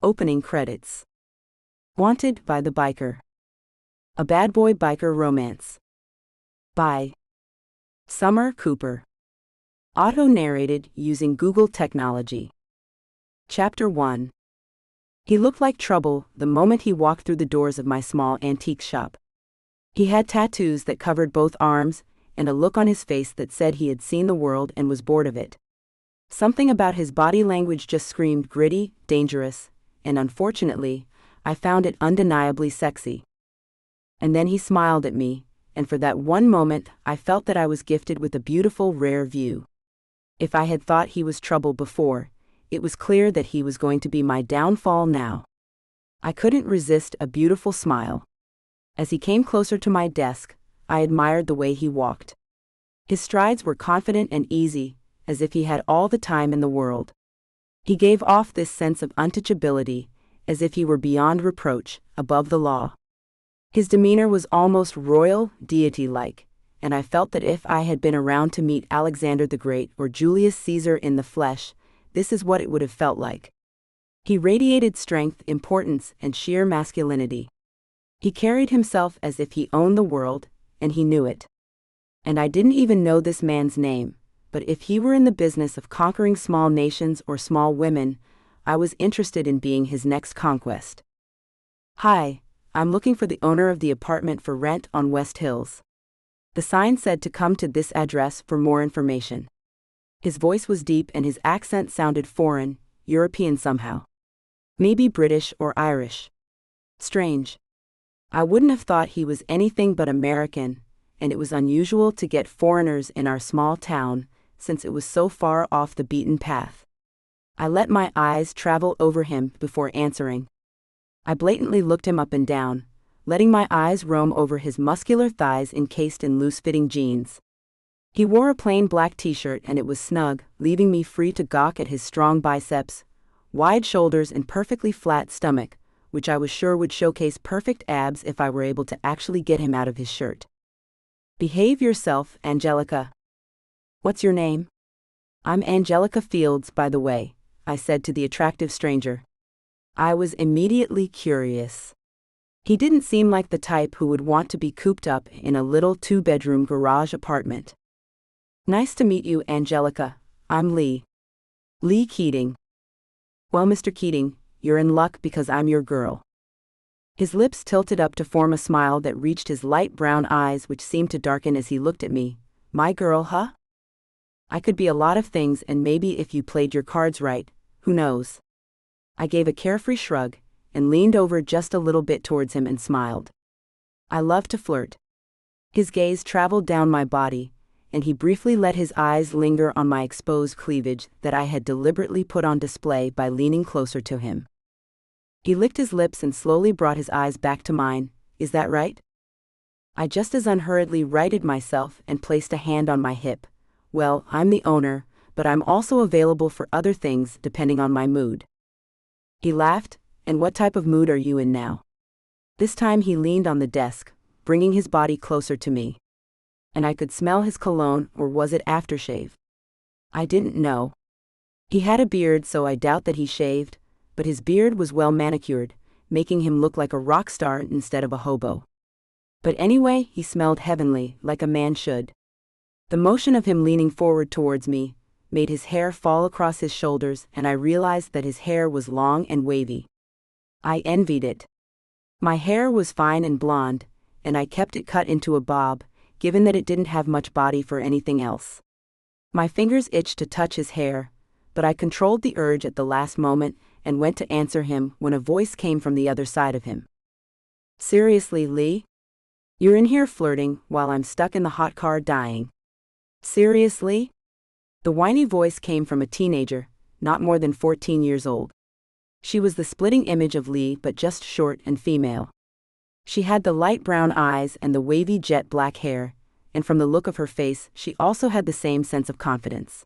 Opening credits. Wanted by the Biker. A Bad Boy Biker Romance. By Summer Cooper. Auto-narrated using Google technology. Chapter 1. He looked like trouble the moment he walked through the doors of my small antique shop. He had tattoos that covered both arms, and a look on his face that said he had seen the world and was bored of it. Something about his body language just screamed gritty, dangerous, and unfortunately, I found it undeniably sexy. And then he smiled at me, and for that one moment I felt that I was gifted with a beautiful, rare view. If I had thought he was trouble before, it was clear that he was going to be my downfall now. I couldn't resist a beautiful smile. As he came closer to my desk, I admired the way he walked. His strides were confident and easy, as if he had all the time in the world. He gave off this sense of untouchability, as if he were beyond reproach, above the law. His demeanor was almost royal, deity-like, and I felt that if I had been around to meet Alexander the Great or Julius Caesar in the flesh, this is what it would have felt like. He radiated strength, importance, and sheer masculinity. He carried himself as if he owned the world, and he knew it. And I didn't even know this man's name, but if he were in the business of conquering small nations or small women, I was interested in being his next conquest. "Hi, I'm looking for the owner of the apartment for rent on West Hills." The sign said to come to this address for more information. His voice was deep and his accent sounded foreign, European somehow. Maybe British or Irish. Strange. I wouldn't have thought he was anything but American, and it was unusual to get foreigners in our small town, since it was so far off the beaten path. I let my eyes travel over him before answering. I blatantly looked him up and down, letting my eyes roam over his muscular thighs encased in loose-fitting jeans. He wore a plain black t-shirt and it was snug, leaving me free to gawk at his strong biceps, wide shoulders and perfectly flat stomach, which I was sure would showcase perfect abs if I were able to actually get him out of his shirt. "Behave yourself, Angelica." "What's your name?" "I'm Angelica Fields, by the way," I said to the attractive stranger. I was immediately curious. He didn't seem like the type who would want to be cooped up in a little two-bedroom garage apartment. "Nice to meet you, Angelica. I'm Lee. Lee Keating." "Well, Mr. Keating, you're in luck because I'm your girl." His lips tilted up to form a smile that reached his light brown eyes, which seemed to darken as he looked at me. "My girl, huh? I could be a lot of things, and maybe if you played your cards right, who knows?" I gave a carefree shrug, and leaned over just a little bit towards him and smiled. I love to flirt. His gaze traveled down my body, and he briefly let his eyes linger on my exposed cleavage that I had deliberately put on display by leaning closer to him. He licked his lips and slowly brought his eyes back to mine. "Is that right?" I just as unhurriedly righted myself and placed a hand on my hip. "Well, I'm the owner, but I'm also available for other things depending on my mood." He laughed. "And what type of mood are you in now?" This time he leaned on the desk, bringing his body closer to me. And I could smell his cologne, or was it aftershave? I didn't know. He had a beard, so I doubt that he shaved, but his beard was well manicured, making him look like a rock star instead of a hobo. But anyway, he smelled heavenly, like a man should. The motion of him leaning forward towards me made his hair fall across his shoulders, and I realized that his hair was long and wavy. I envied it. My hair was fine and blonde, and I kept it cut into a bob, given that it didn't have much body for anything else. My fingers itched to touch his hair, but I controlled the urge at the last moment and went to answer him when a voice came from the other side of him. "Seriously, Lee? You're in here flirting while I'm stuck in the hot car dying. Seriously?" The whiny voice came from a teenager, not more than 14 years old. She was the splitting image of Lee, but just short and female. She had the light brown eyes and the wavy jet black hair, and from the look of her face, she also had the same sense of confidence.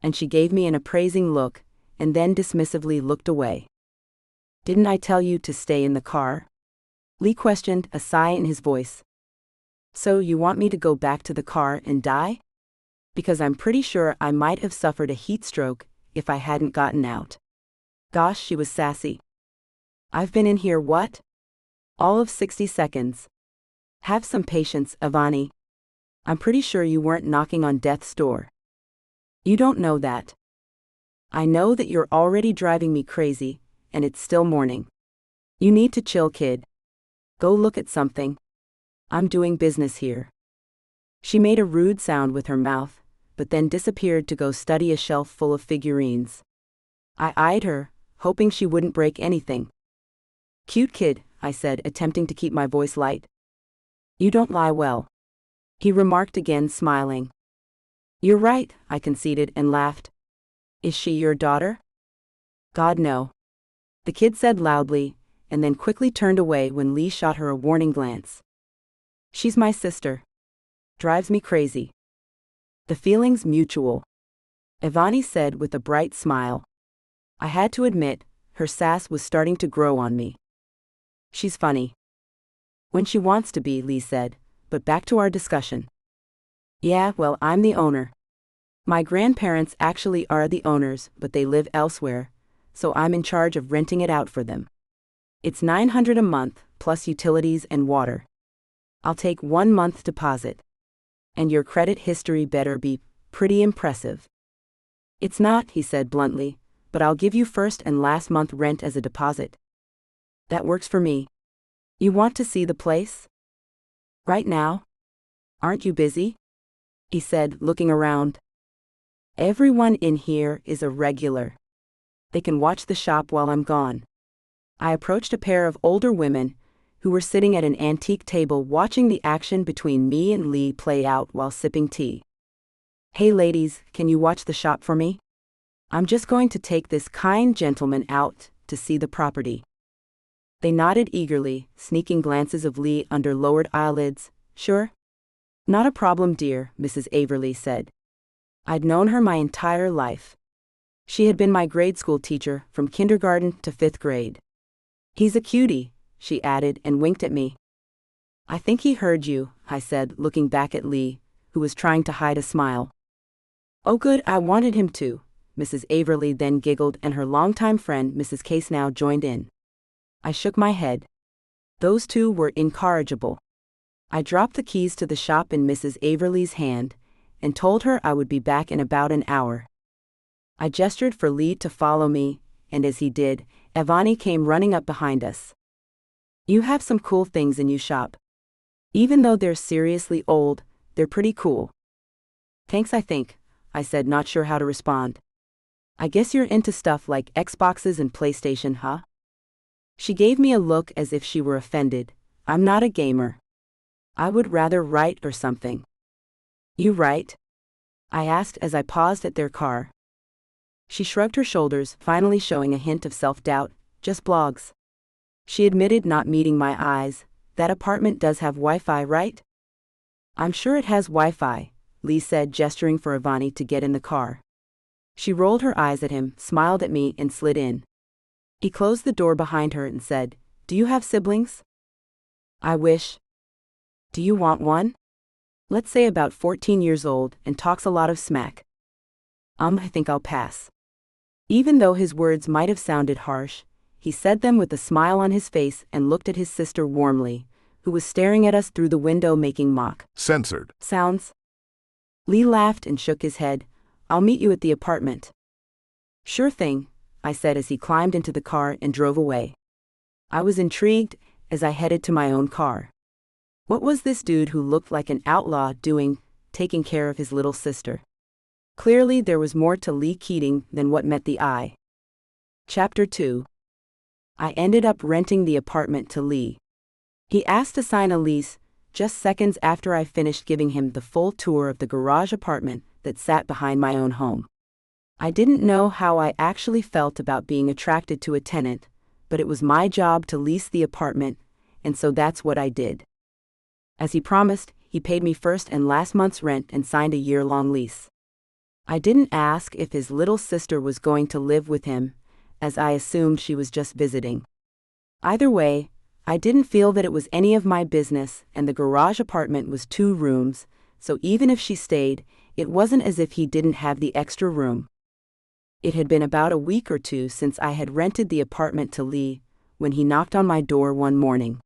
And she gave me an appraising look, and then dismissively looked away. "Didn't I tell you to stay in the car?" Lee questioned, a sigh in his voice. "So you want me to go back to the car and die? Because I'm pretty sure I might have suffered a heat stroke if I hadn't gotten out." Gosh, she was sassy. I've been in here what? All of 60 seconds. Have some patience, Ivani. I'm pretty sure you weren't knocking on death's door. You don't know that. I know that you're already driving me crazy, and it's still morning. You need to chill, kid. Go look at something. I'm doing business here. She made a rude sound with her mouth, but then disappeared to go study a shelf full of figurines. I eyed her, hoping she wouldn't break anything. Cute kid, I said, attempting to keep my voice light. You don't lie well. He remarked again, smiling. You're right, I conceded and laughed. Is she your daughter? God, no. The kid said loudly, and then quickly turned away when Lee shot her a warning glance. She's my sister. Drives me crazy. The feeling's mutual, Ivani said with a bright smile. I had to admit, her sass was starting to grow on me. She's funny. When she wants to be, Lee said, but back to our discussion. Yeah, well, I'm the owner. My grandparents actually are the owners, but they live elsewhere, so I'm in charge of renting it out for them. It's $900 a month, plus utilities and water. I'll take 1 month deposit. And your credit history better be pretty impressive. It's not, he said bluntly, but I'll give you first and last month rent as a deposit. That works for me. You want to see the place? Right now? Aren't you busy? He said, looking around. Everyone in here is a regular. They can watch the shop while I'm gone. I approached a pair of older women who were sitting at an antique table watching the action between me and Lee play out while sipping tea. Hey ladies, can you watch the shop for me? I'm just going to take this kind gentleman out to see the property. They nodded eagerly, sneaking glances of Lee under lowered eyelids. Sure? Not a problem, dear, Mrs. Averly said. I'd known her my entire life. She had been my grade school teacher from kindergarten to 5th grade. He's a cutie, she added and winked at me. I think he heard you, I said, looking back at Lee, who was trying to hide a smile. Oh good, I wanted him to, Mrs. Averly then giggled and her longtime friend Mrs. Case now joined in. I shook my head. Those two were incorrigible. I dropped the keys to the shop in Mrs. Averly's hand and told her I would be back in about an hour. I gestured for Lee to follow me, and as he did, Ivani came running up behind us. You have some cool things in your shop. Even though they're seriously old, they're pretty cool. Thanks, I think, I said, not sure how to respond. I guess you're into stuff like Xboxes and PlayStation, huh? She gave me a look as if she were offended. I'm not a gamer. I would rather write or something. You write? I asked as I paused at their car. She shrugged her shoulders, finally showing a hint of self-doubt. Just blogs. She admitted, not meeting my eyes. That apartment does have Wi-Fi, right? I'm sure it has Wi-Fi, Lee said, gesturing for Ivani to get in the car. She rolled her eyes at him, smiled at me, and slid in. He closed the door behind her and said, Do you have siblings? I wish. Do you want one? Let's say about 14 years old and talks a lot of smack. I think I'll pass. Even though his words might have sounded harsh, he said them with a smile on his face and looked at his sister warmly, who was staring at us through the window making mock censored sounds. Lee laughed and shook his head. I'll meet you at the apartment. Sure thing, I said as he climbed into the car and drove away. I was intrigued as I headed to my own car. What was this dude who looked like an outlaw doing, taking care of his little sister? Clearly there was more to Lee Keating than what met the eye. Chapter 2. I ended up renting the apartment to Lee. He asked to sign a lease just seconds after I finished giving him the full tour of the garage apartment that sat behind my own home. I didn't know how I actually felt about being attracted to a tenant, but it was my job to lease the apartment, and so that's what I did. As he promised, he paid me first and last month's rent and signed a year-long lease. I didn't ask if his little sister was going to live with him, as I assumed she was just visiting. Either way, I didn't feel that it was any of my business, and the garage apartment was 2 rooms, so even if she stayed, it wasn't as if he didn't have the extra room. It had been about a week or two since I had rented the apartment to Lee, when he knocked on my door one morning.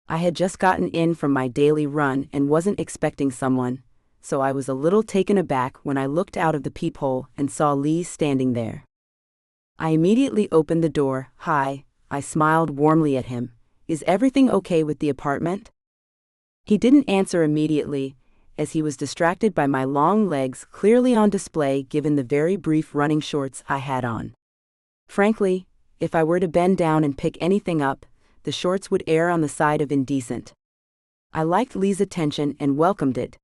I had just gotten in from my daily run and wasn't expecting someone, so I was a little taken aback when I looked out of the peephole and saw Lee standing there. I immediately opened the door. "Hi," I smiled warmly at him. "Is everything okay with the apartment?" He didn't answer immediately, as he was distracted by my long legs clearly on display given the very brief running shorts I had on. Frankly, if I were to bend down and pick anything up, the shorts would err on the side of indecent. I liked Lee's attention and welcomed it.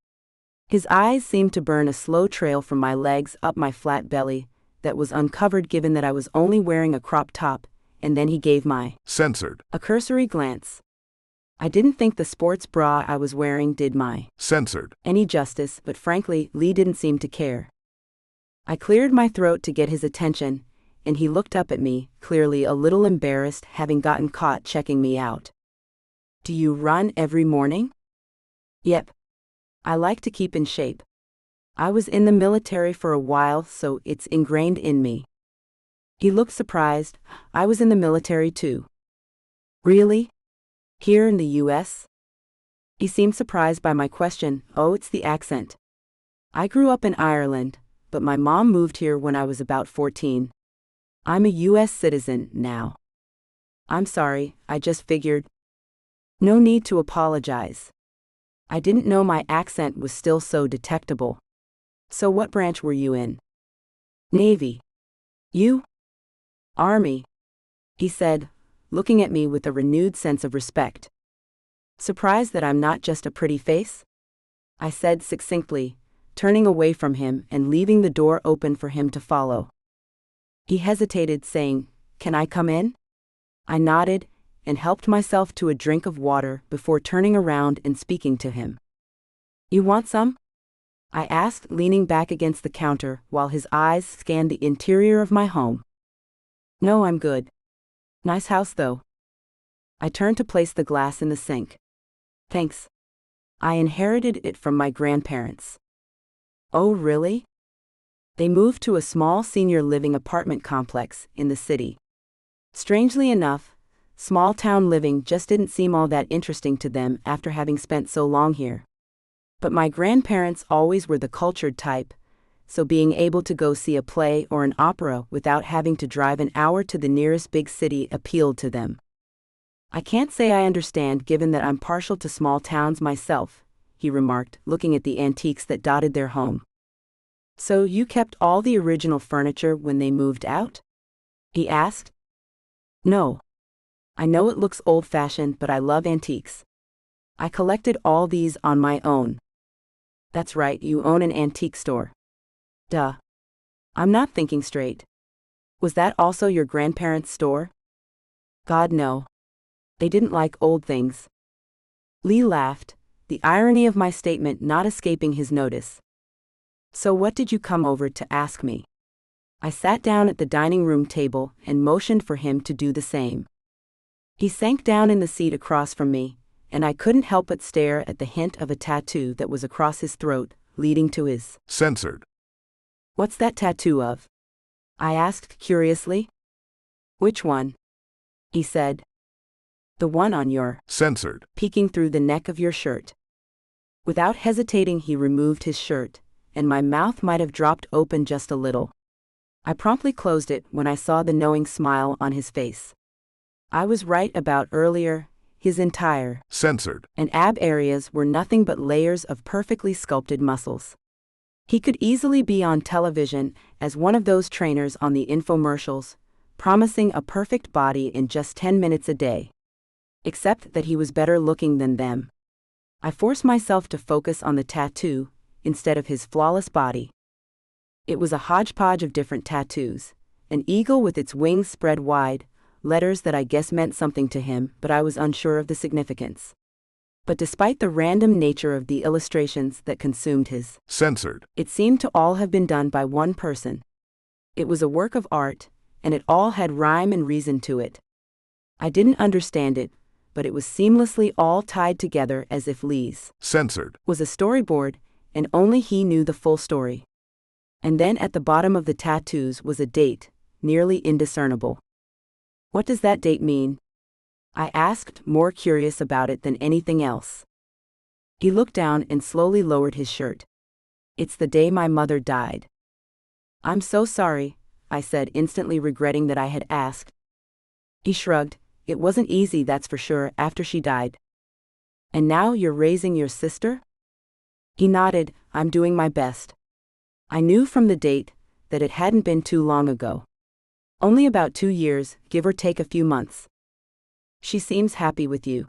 His eyes seemed to burn a slow trail from my legs up my flat belly, that was uncovered given that I was only wearing a crop top, and then he gave my censored a cursory glance. I didn't think the sports bra I was wearing did my censored any justice, but frankly, Lee didn't seem to care. I cleared my throat to get his attention, and he looked up at me, clearly a little embarrassed having gotten caught checking me out. "Do you run every morning?" "Yep. I like to keep in shape. I was in the military for a while, so it's ingrained in me." He looked surprised. "I was in the military too." "Really? Here in the US?" He seemed surprised by my question. "Oh, it's the accent. I grew up in Ireland, but my mom moved here when I was about 14. I'm a US citizen now." "I'm sorry, I just figured." "No need to apologize. I didn't know my accent was still so detectable." "So what branch were you in?" "Navy." "You?" "Army," he said, looking at me with a renewed sense of respect. "Surprised that I'm not just a pretty face?" I said succinctly, turning away from him and leaving the door open for him to follow. He hesitated, saying, "Can I come in?" I nodded and helped myself to a drink of water before turning around and speaking to him. "You want some?" I asked, leaning back against the counter while his eyes scanned the interior of my home. "No, I'm good. Nice house, though." I turned to place the glass in the sink. "Thanks. I inherited it from my grandparents." "Oh, really?" They moved to a small senior living apartment complex in the city. Strangely enough, small-town living just didn't seem all that interesting to them after having spent so long here. But my grandparents always were the cultured type, so being able to go see a play or an opera without having to drive an hour to the nearest big city appealed to them. "I can't say I understand given that I'm partial to small towns myself," he remarked, looking at the antiques that dotted their home. "So you kept all the original furniture when they moved out?" he asked. "No. I know it looks old-fashioned, but I love antiques. I collected all these on my own." "That's right, you own an antique store." "Duh. I'm not thinking straight. Was that also your grandparents' store?" "God, no. They didn't like old things." Lee laughed, the irony of my statement not escaping his notice. "So what did you come over to ask me?" I sat down at the dining room table and motioned for him to do the same. He sank down in the seat across from me, and I couldn't help but stare at the hint of a tattoo that was across his throat, leading to his censored. "What's that tattoo of?" I asked curiously. "Which one?" he said. "The one on your censored," peeking through the neck of your shirt." Without hesitating, he removed his shirt, and my mouth might have dropped open just a little. I promptly closed it when I saw the knowing smile on his face. I was right about earlier. His entire censored and ab areas were nothing but layers of perfectly sculpted muscles. He could easily be on television as one of those trainers on the infomercials, promising a perfect body in just 10 minutes a day. Except that he was better looking than them. I forced myself to focus on the tattoo, instead of his flawless body. It was a hodgepodge of different tattoos, an eagle with its wings spread wide, letters that I guess meant something to him, but I was unsure of the significance. But despite the random nature of the illustrations that consumed his censored, it seemed to all have been done by one person. It was a work of art, and it all had rhyme and reason to it. I didn't understand it, but it was seamlessly all tied together as if Lee's censored was a storyboard, and only he knew the full story. And then at the bottom of the tattoos was a date, nearly indiscernible. "What does that date mean?" I asked, more curious about it than anything else. He looked down and slowly lowered his shirt. It's the day my mother died. I'm so sorry, I said, instantly regretting that I had asked. He shrugged. It wasn't easy, that's for sure, after she died. And now you're raising your sister? He nodded. I'm doing my best. I knew from the date that it hadn't been too long ago. Only about 2 years, give or take a few months. She seems happy with you.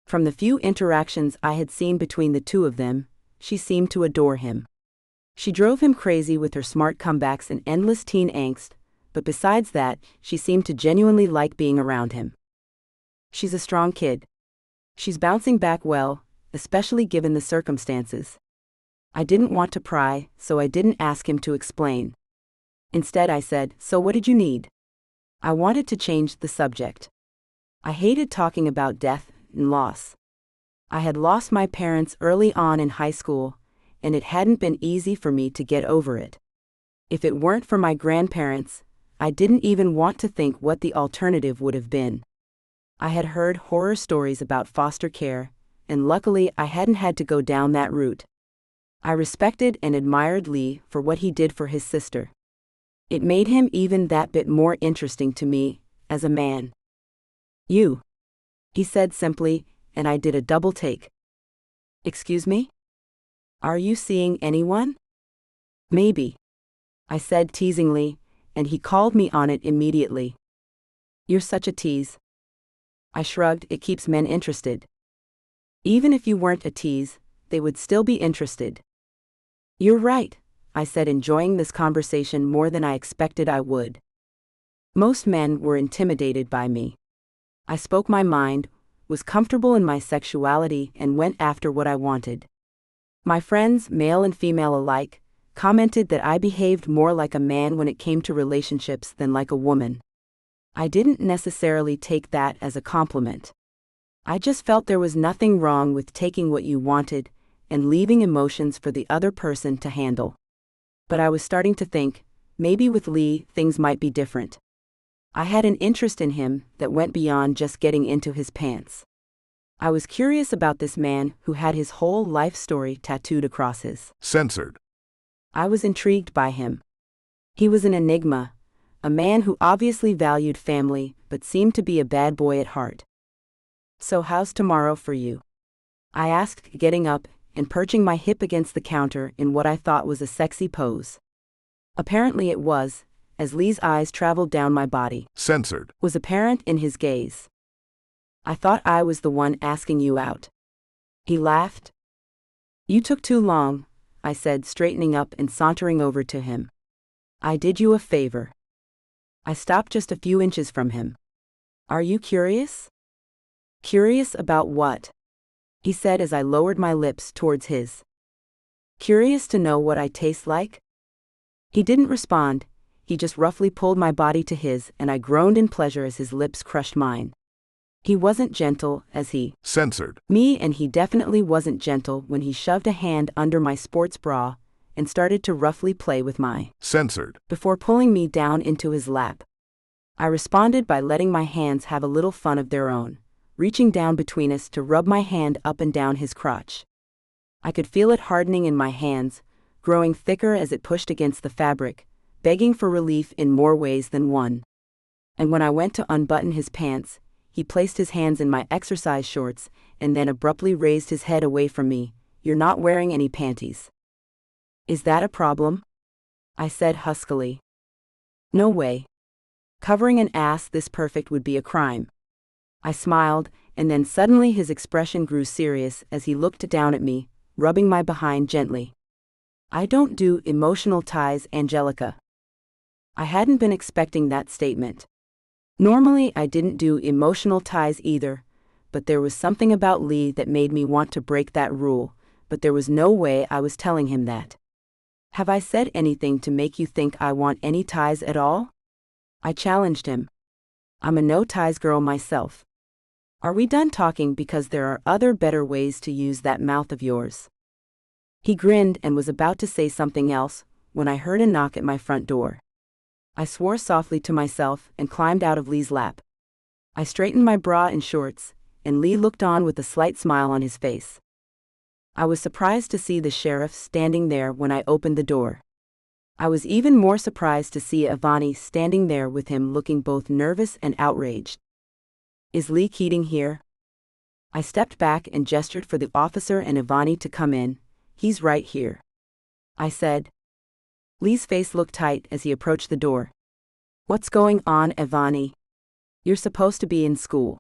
From the few interactions I had seen between the two of them, she seemed to adore him. She drove him crazy with her smart comebacks and endless teen angst, but besides that, she seemed to genuinely like being around him. She's a strong kid. She's bouncing back well, especially given the circumstances. I didn't want to pry, so I didn't ask him to explain. Instead I said, so what did you need? I wanted to change the subject. I hated talking about death and loss. I had lost my parents early on in high school, and it hadn't been easy for me to get over it. If it weren't for my grandparents, I didn't even want to think what the alternative would have been. I had heard horror stories about foster care, and luckily I hadn't had to go down that route. I respected and admired Lee for what he did for his sister. It made him even that bit more interesting to me, as a man. You, he said simply, and I did a double take. Excuse me? Are you seeing anyone? Maybe, I said teasingly, and he called me on it immediately. You're such a tease. I shrugged. It keeps men interested. Even if you weren't a tease, they would still be interested. You're right, I said, enjoying this conversation more than I expected I would. Most men were intimidated by me. I spoke my mind, was comfortable in my sexuality, and went after what I wanted. My friends, male and female alike, commented that I behaved more like a man when it came to relationships than like a woman. I didn't necessarily take that as a compliment. I just felt there was nothing wrong with taking what you wanted and leaving emotions for the other person to handle. But I was starting to think, maybe with Lee, things might be different. I had an interest in him that went beyond just getting into his pants. I was curious about this man who had his whole life story tattooed across his. Censored. I was intrigued by him. He was an enigma, a man who obviously valued family but seemed to be a bad boy at heart. So how's tomorrow for you? I asked, getting up and perching my hip against the counter in what I thought was a sexy pose. Apparently it was, as Lee's eyes traveled down my body. Censored. Was apparent in his gaze. I thought I was the one asking you out. He laughed. You took too long, I said, straightening up and sauntering over to him. I did you a favor. I stopped just a few inches from him. Are you curious? Curious about what? He said as I lowered my lips towards his. Curious to know what I taste like? He didn't respond, he just roughly pulled my body to his, and I groaned in pleasure as his lips crushed mine. He wasn't gentle as he. Censored. Me, and he definitely wasn't gentle when he shoved a hand under my sports bra and started to roughly play with my. Censored. Before pulling me down into his lap. I responded by letting my hands have a little fun of their own, reaching down between us to rub my hand up and down his crotch. I could feel it hardening in my hands, growing thicker as it pushed against the fabric, begging for relief in more ways than one. And when I went to unbutton his pants, he placed his hands in my exercise shorts and then abruptly raised his head away from me. You're not wearing any panties. Is that a problem? I said huskily. No way. Covering an ass this perfect would be a crime. I smiled, and then suddenly his expression grew serious as he looked down at me, rubbing my behind gently. I don't do emotional ties, Angelica. I hadn't been expecting that statement. Normally I didn't do emotional ties either, but there was something about Lee that made me want to break that rule, but there was no way I was telling him that. Have I said anything to make you think I want any ties at all? I challenged him. I'm a no-ties girl myself. Are we done talking, because there are other better ways to use that mouth of yours? He grinned and was about to say something else when I heard a knock at my front door. I swore softly to myself and climbed out of Lee's lap. I straightened my bra and shorts, and Lee looked on with a slight smile on his face. I was surprised to see the sheriff standing there when I opened the door. I was even more surprised to see Ivani standing there with him, looking both nervous and outraged. "Is Lee Keating here?" I stepped back and gestured for the officer and Ivani to come in. "He's right here," I said. Lee's face looked tight as he approached the door. "What's going on, Ivani? You're supposed to be in school,"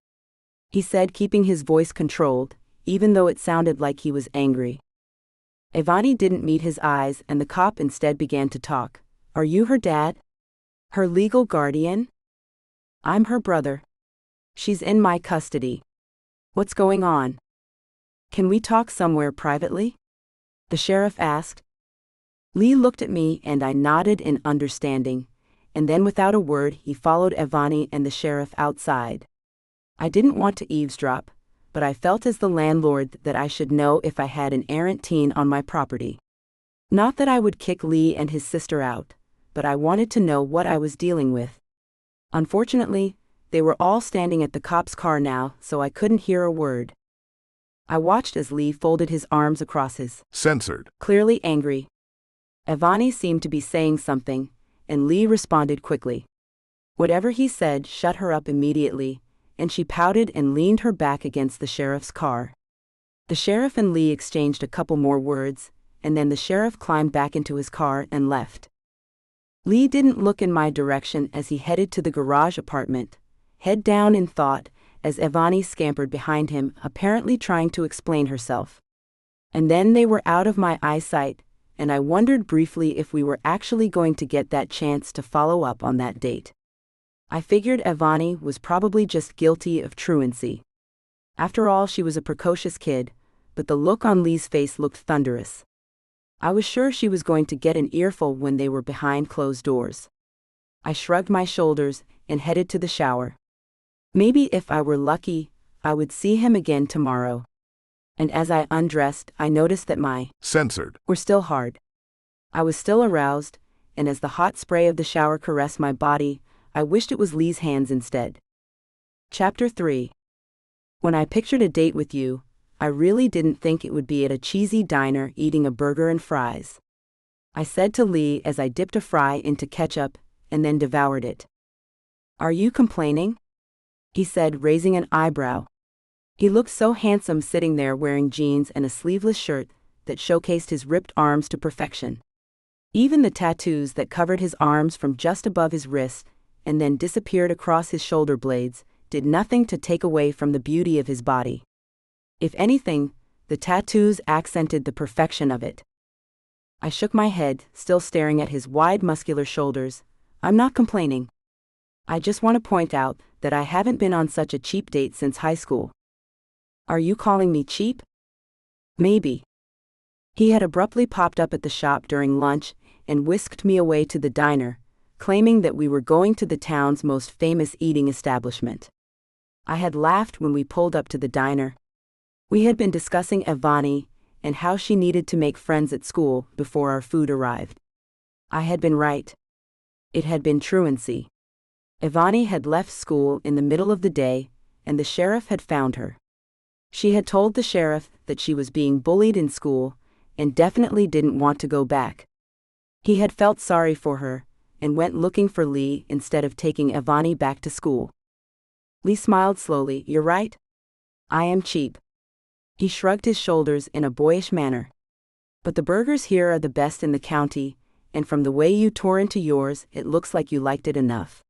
he said, keeping his voice controlled, even though it sounded like he was angry. Ivani didn't meet his eyes, and the cop instead began to talk. "Are you her dad? Her legal guardian?" "I'm her brother. She's in my custody." "What's going on? Can we talk somewhere privately?" the sheriff asked. Lee looked at me and I nodded in understanding, and then without a word he followed Ivani and the sheriff outside. I didn't want to eavesdrop, but I felt as the landlord that I should know if I had an errant teen on my property. Not that I would kick Lee and his sister out, but I wanted to know what I was dealing with. Unfortunately, they were all standing at the cop's car now, so I couldn't hear a word. I watched as Lee folded his arms across his censored, clearly angry. Ivani seemed to be saying something, and Lee responded quickly. Whatever he said shut her up immediately, and she pouted and leaned her back against the sheriff's car. The sheriff and Lee exchanged a couple more words, and then the sheriff climbed back into his car and left. Lee didn't look in my direction as he headed to the garage apartment, head down in thought, as Ivani scampered behind him, apparently trying to explain herself. And then they were out of my eyesight, and I wondered briefly if we were actually going to get that chance to follow up on that date. I figured Ivani was probably just guilty of truancy. After all, she was a precocious kid, but the look on Lee's face looked thunderous. I was sure she was going to get an earful when they were behind closed doors. I shrugged my shoulders and headed to the shower. Maybe if I were lucky, I would see him again tomorrow. And as I undressed, I noticed that my censored were still hard. I was still aroused, and as the hot spray of the shower caressed my body, I wished it was Lee's hands instead. Chapter 3. When I pictured a date with you, I really didn't think it would be at a cheesy diner eating a burger and fries, I said to Lee as I dipped a fry into ketchup and then devoured it. "Are you complaining?" he said, raising an eyebrow. He looked so handsome sitting there wearing jeans and a sleeveless shirt that showcased his ripped arms to perfection. Even the tattoos that covered his arms from just above his wrist and then disappeared across his shoulder blades did nothing to take away from the beauty of his body. If anything, the tattoos accented the perfection of it. I shook my head, still staring at his wide muscular shoulders. "I'm not complaining. I just want to point out that I haven't been on such a cheap date since high school." "Are you calling me cheap?" "Maybe." He had abruptly popped up at the shop during lunch and whisked me away to the diner, claiming that we were going to the town's most famous eating establishment. I had laughed when we pulled up to the diner. We had been discussing Ivani and how she needed to make friends at school before our food arrived. I had been right. It had been truancy. Ivani had left school in the middle of the day, and the sheriff had found her. She had told the sheriff that she was being bullied in school and definitely didn't want to go back. He had felt sorry for her and went looking for Lee instead of taking Ivani back to school. Lee smiled slowly. "You're right. I am cheap." He shrugged his shoulders in a boyish manner. "But the burgers here are the best in the county, and from the way you tore into yours, it looks like you liked it enough."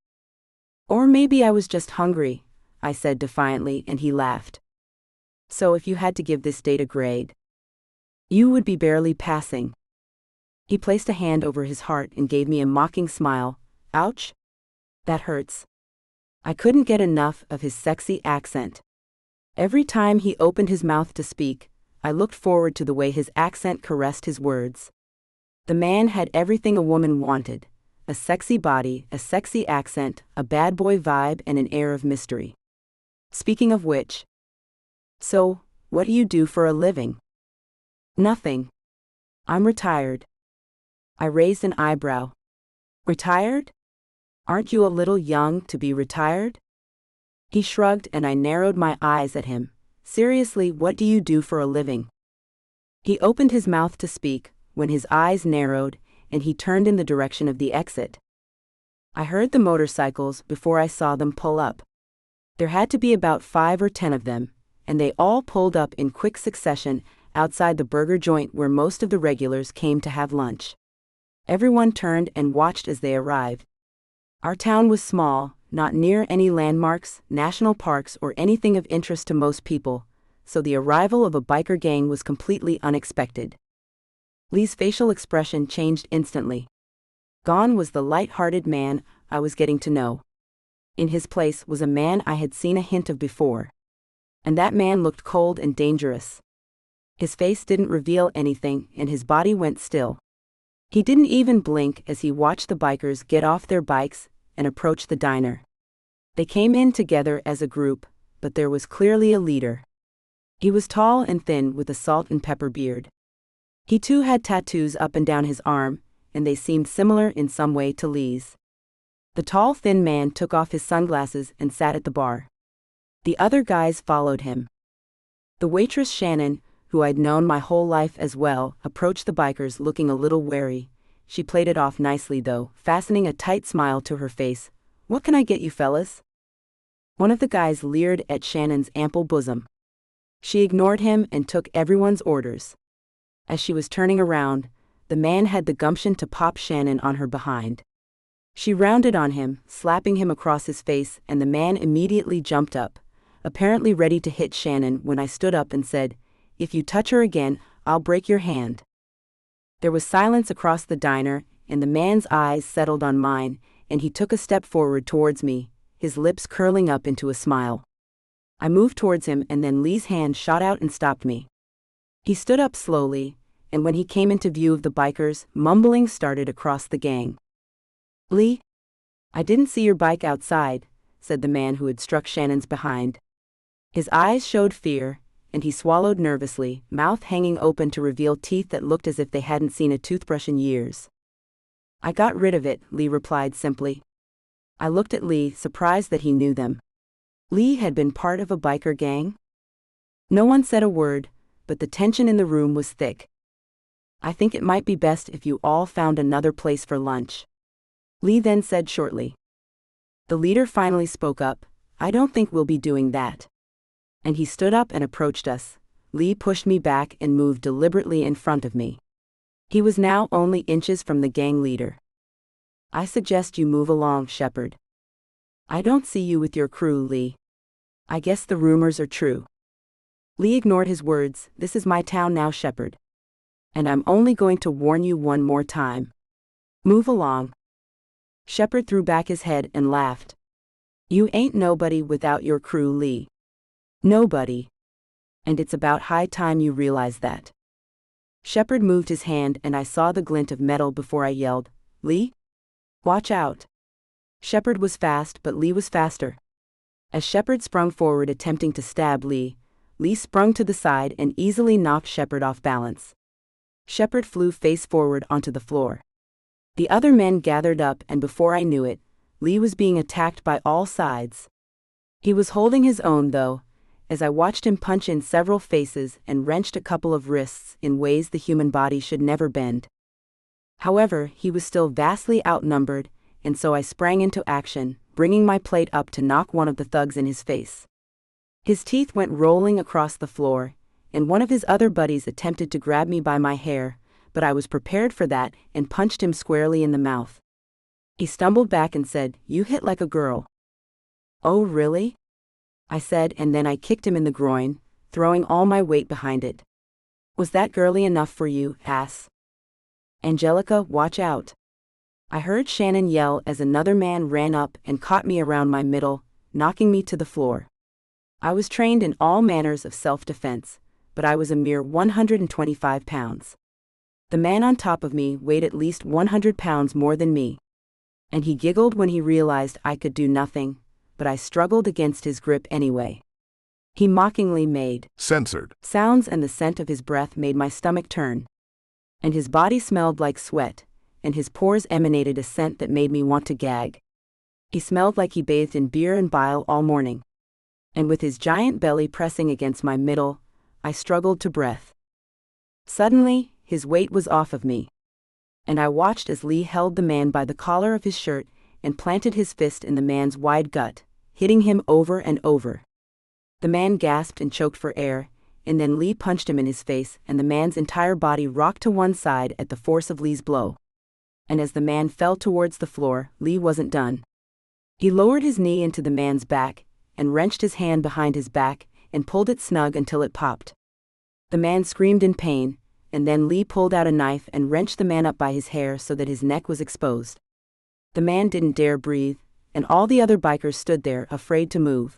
"Or maybe I was just hungry," I said defiantly, and he laughed. "So if you had to give this date a grade, you would be barely passing." He placed a hand over his heart and gave me a mocking smile. "Ouch? That hurts." I couldn't get enough of his sexy accent. Every time he opened his mouth to speak, I looked forward to the way his accent caressed his words. The man had everything a woman wanted: a sexy body, a sexy accent, a bad boy vibe, and an air of mystery. Speaking of which, so, what do you do for a living? "Nothing. I'm retired." I raised an eyebrow. "Retired? Aren't you a little young to be retired?" He shrugged and I narrowed my eyes at him. Seriously, what do you do for a living? He opened his mouth to speak, when his eyes narrowed, and he turned in the direction of the exit. I heard the motorcycles before I saw them pull up. There had to be about 5 or 10 of them, and they all pulled up in quick succession outside the burger joint where most of the regulars came to have lunch. Everyone turned and watched as they arrived. Our town was small, not near any landmarks, national parks, or anything of interest to most people, so the arrival of a biker gang was completely unexpected. Lee's facial expression changed instantly. Gone was the light-hearted man I was getting to know. In his place was a man I had seen a hint of before. And that man looked cold and dangerous. His face didn't reveal anything, and his body went still. He didn't even blink as he watched the bikers get off their bikes and approach the diner. They came in together as a group, but there was clearly a leader. He was tall and thin with a salt and pepper beard. He too had tattoos up and down his arm, and they seemed similar in some way to Lee's. The tall, thin man took off his sunglasses and sat at the bar. The other guys followed him. The waitress Shannon, who I'd known my whole life as well, approached the bikers looking a little wary. She played it off nicely though, fastening a tight smile to her face. "What can I get you fellas?" One of the guys leered at Shannon's ample bosom. She ignored him and took everyone's orders. As she was turning around, the man had the gumption to pop Shannon on her behind. She rounded on him, slapping him across his face, and the man immediately jumped up, apparently ready to hit Shannon when I stood up and said, "If you touch her again, I'll break your hand." There was silence across the diner, and the man's eyes settled on mine, and he took a step forward towards me, his lips curling up into a smile. I moved towards him and then Lee's hand shot out and stopped me. He stood up slowly, and when he came into view of the bikers, mumbling started across the gang. "Lee? I didn't see your bike outside," said the man who had struck Shannon's behind. His eyes showed fear, and he swallowed nervously, mouth hanging open to reveal teeth that looked as if they hadn't seen a toothbrush in years. "I got rid of it," Lee replied simply. I looked at Lee, surprised that he knew them. Lee had been part of a biker gang? No one said a word, but the tension in the room was thick. "I think it might be best if you all found another place for lunch," Lee then said shortly. The leader finally spoke up. "I don't think we'll be doing that." And he stood up and approached us. Lee pushed me back and moved deliberately in front of me. He was now only inches from the gang leader. "I suggest you move along, Shepard. I don't see you with your crew, Lee. I guess the rumors are true." Lee ignored his words. "This is my town now, Shepard. And I'm only going to warn you one more time. Move along." Shepard threw back his head and laughed. "You ain't nobody without your crew, Lee. Nobody. And it's about high time you realize that." Shepard moved his hand and I saw the glint of metal before I yelled, "Lee? Watch out." Shepard was fast, but Lee was faster. As Shepard sprung forward attempting to stab Lee, Lee sprung to the side and easily knocked Shepard off balance. Shepard flew face forward onto the floor. The other men gathered up and before I knew it, Lee was being attacked by all sides. He was holding his own though, as I watched him punch in several faces and wrenched a couple of wrists in ways the human body should never bend. However, he was still vastly outnumbered, and so I sprang into action, bringing my plate up to knock one of the thugs in his face. His teeth went rolling across the floor, and one of his other buddies attempted to grab me by my hair, but I was prepared for that and punched him squarely in the mouth. He stumbled back and said, "You hit like a girl." "Oh really?" I said, and then I kicked him in the groin, throwing all my weight behind it. "Was that girly enough for you, ass? Angelica, watch out." I heard Shannon yell as another man ran up and caught me around my middle, knocking me to the floor. I was trained in all manners of self-defense, but I was a mere 125 pounds. The man on top of me weighed at least 100 pounds more than me. And he giggled when he realized I could do nothing, but I struggled against his grip anyway. He mockingly made censored sounds and the scent of his breath made my stomach turn. And his body smelled like sweat, and his pores emanated a scent that made me want to gag. He smelled like he bathed in beer and bile all morning. and with his giant belly pressing against my middle, I struggled to breath. Suddenly, his weight was off of me, and I watched as Lee held the man by the collar of his shirt and planted his fist in the man's wide gut, hitting him over and over. The man gasped and choked for air, and then Lee punched him in his face, and the man's entire body rocked to one side at the force of Lee's blow. And as the man fell towards the floor, Lee wasn't done. He lowered his knee into the man's back, and wrenched his hand behind his back, and pulled it snug until it popped. The man screamed in pain, and then Lee pulled out a knife and wrenched the man up by his hair so that his neck was exposed. The man didn't dare breathe, and all the other bikers stood there, afraid to move.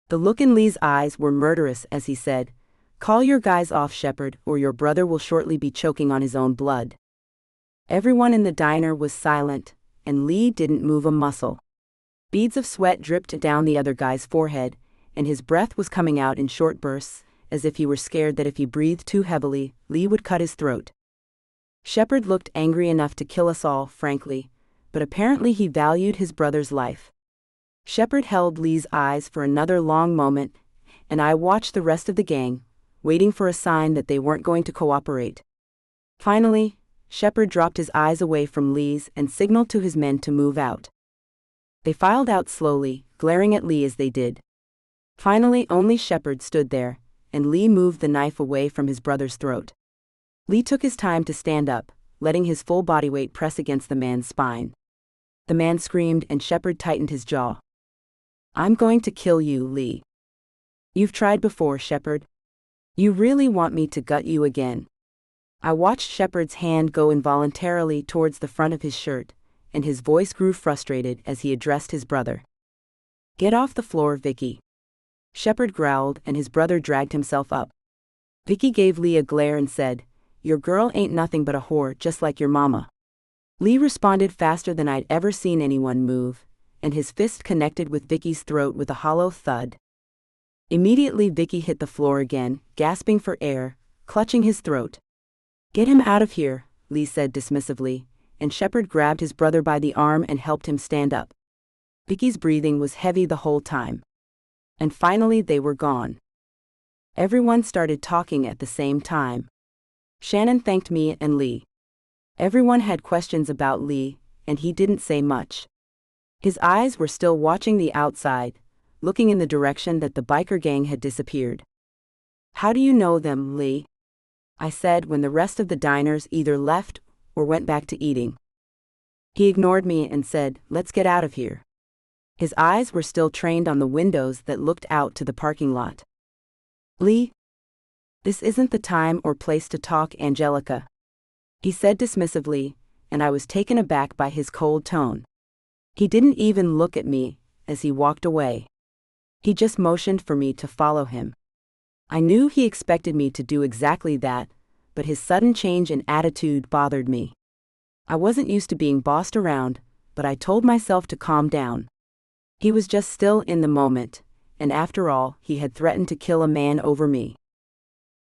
The look in Lee's eyes were murderous as he said, "Call your guys off, Shepard, or your brother will shortly be choking on his own blood." Everyone in the diner was silent, and Lee didn't move a muscle. Beads of sweat dripped down the other guy's forehead, and his breath was coming out in short bursts, as if he were scared that if he breathed too heavily, Lee would cut his throat. Shepard looked angry enough to kill us all, frankly, but apparently he valued his brother's life. Shepard held Lee's eyes for another long moment, and I watched the rest of the gang, waiting for a sign that they weren't going to cooperate. Finally, Shepard dropped his eyes away from Lee's and signaled to his men to move out. They filed out slowly, glaring at Lee as they did. Finally, only Shepard stood there, and Lee moved the knife away from his brother's throat. Lee took his time to stand up, letting his full body weight press against the man's spine. The man screamed and Shepard tightened his jaw. "I'm going to kill you, Lee. You've tried before, Shepard. You really want me to gut you again?" I watched Shepard's hand go involuntarily towards the front of his shirt, and his voice grew frustrated as he addressed his brother. "Get off the floor, Vicky." Shepard growled and his brother dragged himself up. Vicky gave Lee a glare and said, "Your girl ain't nothing but a whore, just like your mama." Lee responded faster than I'd ever seen anyone move, and his fist connected with Vicky's throat with a hollow thud. Immediately Vicky hit the floor again, gasping for air, clutching his throat. "Get him out of here," Lee said dismissively, and Shepard grabbed his brother by the arm and helped him stand up. Vicky's breathing was heavy the whole time. And finally they were gone. Everyone started talking at the same time. Shannon thanked me and Lee. Everyone had questions about Lee, and he didn't say much. His eyes were still watching the outside, looking in the direction that the biker gang had disappeared. "How do you know them, Lee?" I said when the rest of the diners either left or went back to eating. He ignored me and said, "Let's get out of here." His eyes were still trained on the windows that looked out to the parking lot. "Lee, this isn't the time or place to talk, Angelica," he said dismissively, and I was taken aback by his cold tone. He didn't even look at me as he walked away. He just motioned for me to follow him. I knew he expected me to do exactly that, but his sudden change in attitude bothered me. I wasn't used to being bossed around, but I told myself to calm down. He was just still in the moment, and after all, he had threatened to kill a man over me.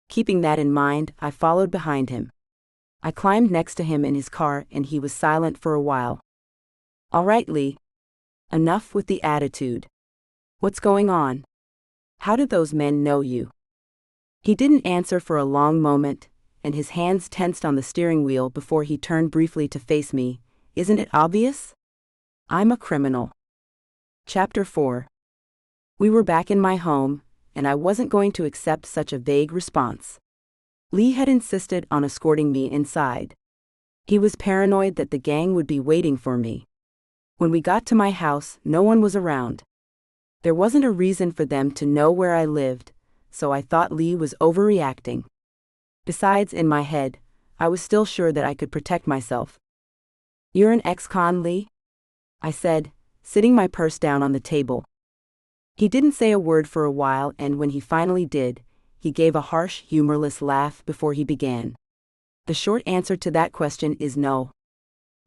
Keeping that in mind, I followed behind him. I climbed next to him in his car and he was silent for a while. "All right, Lee. Enough with the attitude. What's going on? How did those men know you?" He didn't answer for a long moment, and his hands tensed on the steering wheel before he turned briefly to face me. "Isn't it obvious? I'm a criminal." Chapter 4. We were back in my home, and I wasn't going to accept such a vague response. Lee had insisted on escorting me inside. He was paranoid that the gang would be waiting for me. When we got to my house, no one was around. There wasn't a reason for them to know where I lived, so I thought Lee was overreacting. Besides, in my head, I was still sure that I could protect myself. "You're an ex-con, Lee?" I said, sitting my purse down on the table. He didn't say a word for a while, and when he finally did, he gave a harsh, humorless laugh before he began. "The short answer to that question is no.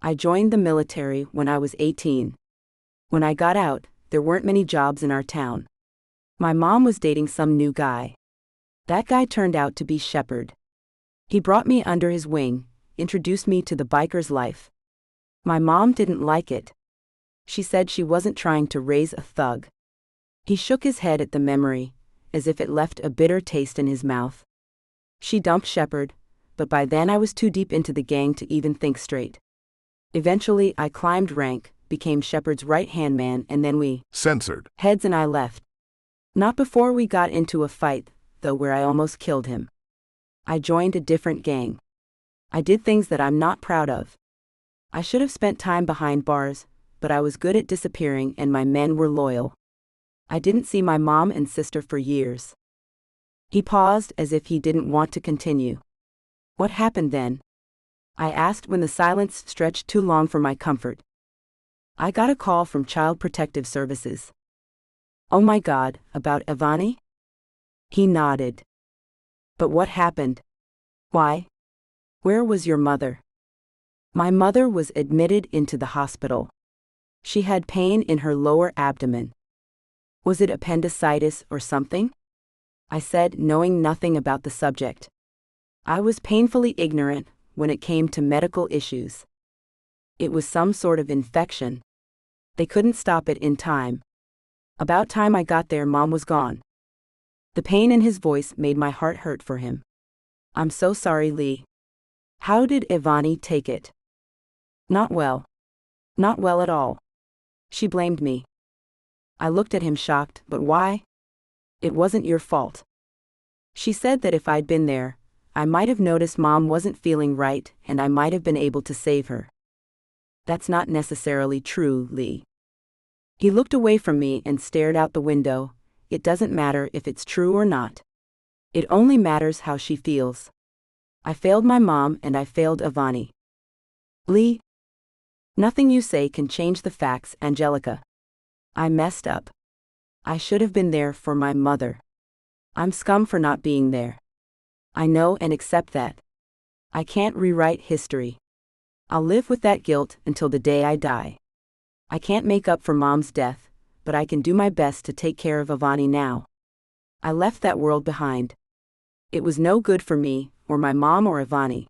I joined the military when I was 18. When I got out, there weren't many jobs in our town. My mom was dating some new guy. That guy turned out to be Shepard. He brought me under his wing, introduced me to the biker's life. My mom didn't like it. She said she wasn't trying to raise a thug. He shook his head at the memory, as if it left a bitter taste in his mouth. She dumped Shepard, but by then I was too deep into the gang to even think straight. Eventually, I climbed rank, became Shepard's right-hand man, and then we censored. Heads and I left. Not before we got into a fight, though, where I almost killed him. I joined a different gang. I did things that I'm not proud of. I should have spent time behind bars, but I was good at disappearing and my men were loyal. I didn't see my mom and sister for years. He paused as if he didn't want to continue. What happened then? I asked when the silence stretched too long for my comfort. I got a call from Child Protective Services. Oh my God, about Ivani? He nodded. But what happened? Why? Where was your mother? My mother was admitted into the hospital. She had pain in her lower abdomen. Was it appendicitis or something? I said, knowing nothing about the subject. I was painfully ignorant when it came to medical issues. It was some sort of infection. They couldn't stop it in time. About time I got there, Mom was gone. The pain in his voice made my heart hurt for him. I'm so sorry, Lee. How did Ivani take it? Not well. Not well at all. She blamed me. I looked at him shocked, but why? It wasn't your fault. She said that if I'd been there, I might have noticed Mom wasn't feeling right and I might have been able to save her. That's not necessarily true, Lee. He looked away from me and stared out the window. It doesn't matter if it's true or not. It only matters how she feels. I failed my mom and I failed Ivani. Lee? Nothing you say can change the facts, Angelica. I messed up. I should have been there for my mother. I'm scum for not being there. I know and accept that. I can't rewrite history. I'll live with that guilt until the day I die. I can't make up for Mom's death, but I can do my best to take care of Ivani now. I left that world behind. It was no good for me, or my mom or Ivani.